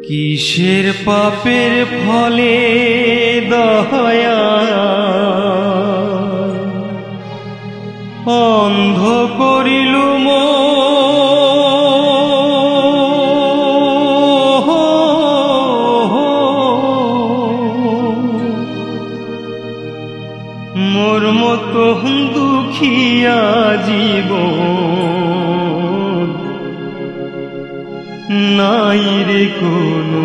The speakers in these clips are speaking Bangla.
কিসের পাপের ফলে দয়া অন্ধ করিল মোর মতো দুখিয়া জীবন নাই রে কোনো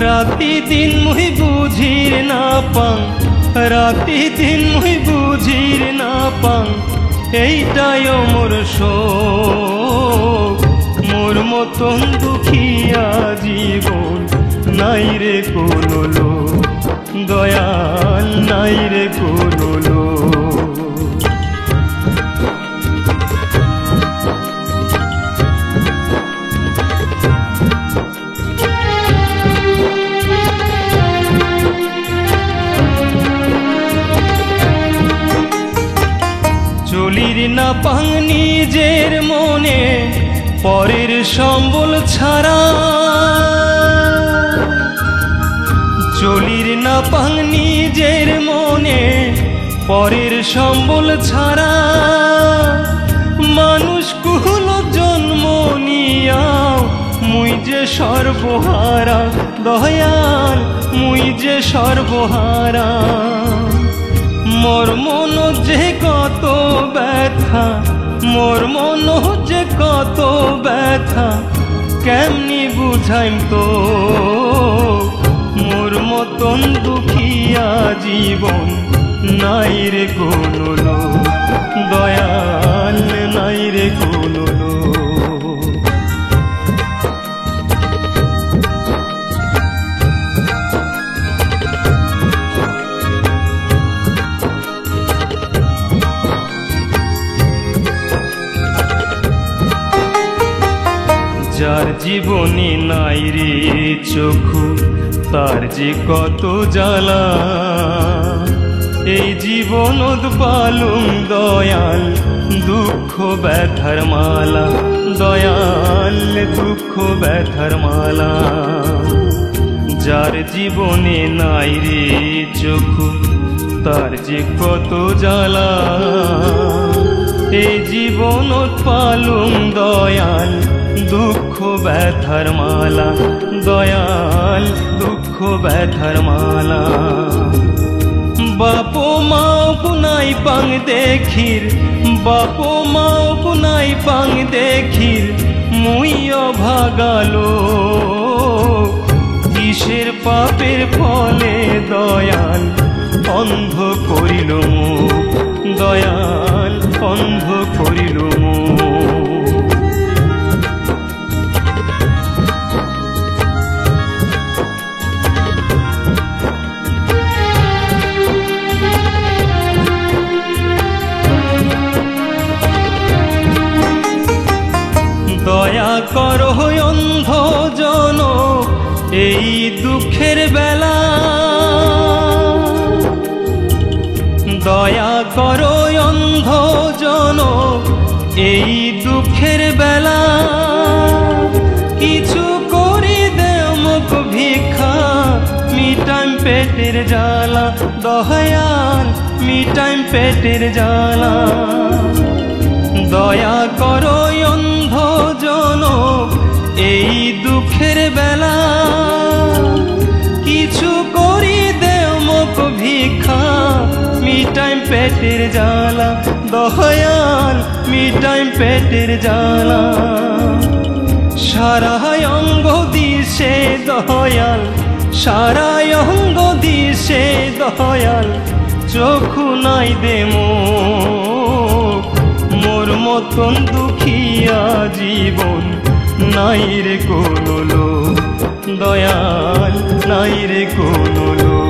রাতি দিন মুই বুঝির না পাং, রাতি দিন মুই বুঝির না পাং, এইটাই মোর শোক। মোর মতন দুখিয়া জীবন নাই রে কোনো লোক, দয়াল নাই রে কোনো লোক। চলির না পাং নিজের মনে পরের সম্বল ছাড়া, চলির না পাং নিজের মনে পরের সম্বল ছাড়া। মানুষ কুল জন্ম নিয়াও মুই যে সর্বহারা, দয়াল মুই যে সর্বহারা। মোর মন যে কত ব্যথা, মোর মন যে কত ব্যথা, কেমনি বুঝাইম তো। মোর মতন দুখিয়া জীবন নাই রে কোনো লোক, দয়াল নাই রে কোনো লোক। যার জীবনে নাই রে চক্ষু তার যে কত জ্বালা, এই জীবন পালুম দয়াল দুঃখ ব্যথার মালা, দয়াল দুঃখ ব্যথার মালা। যার জীবনে নাই রে চক্ষু তার যে কত জ্বালা, এই জীবন পালুম দয়াল দুঃখ ব্যথার মালা, দয়াল দুঃখ ব্যথার মালা। বাপো মাও কুনাই পাং দেখির, বাপো মাও কুনাই পাং দেখির, মুই অভাগালো। কিসের পাপের ফলে দয়াল অন্ধ করিল মুখ, দয়াল অন্ধ করিল মুখ। দয়া করো অন্ধ জন এই দুঃখের বেলা, দয়া করো অন্ধ জন এই দুঃখের বেলা। কিছু করি দেও মুখ ভিক্ষা, মিটাইম পেটের জ্বালা, দয়াল মিটাইম পেটের জ্বালা। দয়া করো অন্ধ জন এই দুঃখের বেলা, কিছু করি দেও মুখ ভিক্ষা, মিটাইম পেটের জ্বালা, দয়াল মিটাইম পেটের জ্বালা। সারা অঙ্গ দিশে দয়াল, সারা অঙ্গ দিশে দয়াল, চক্ষু নাই দে মোর মতন দুখিয়া জীবন নাই রে কোনো লোক, দয়াল নাই রে কোনো লোক।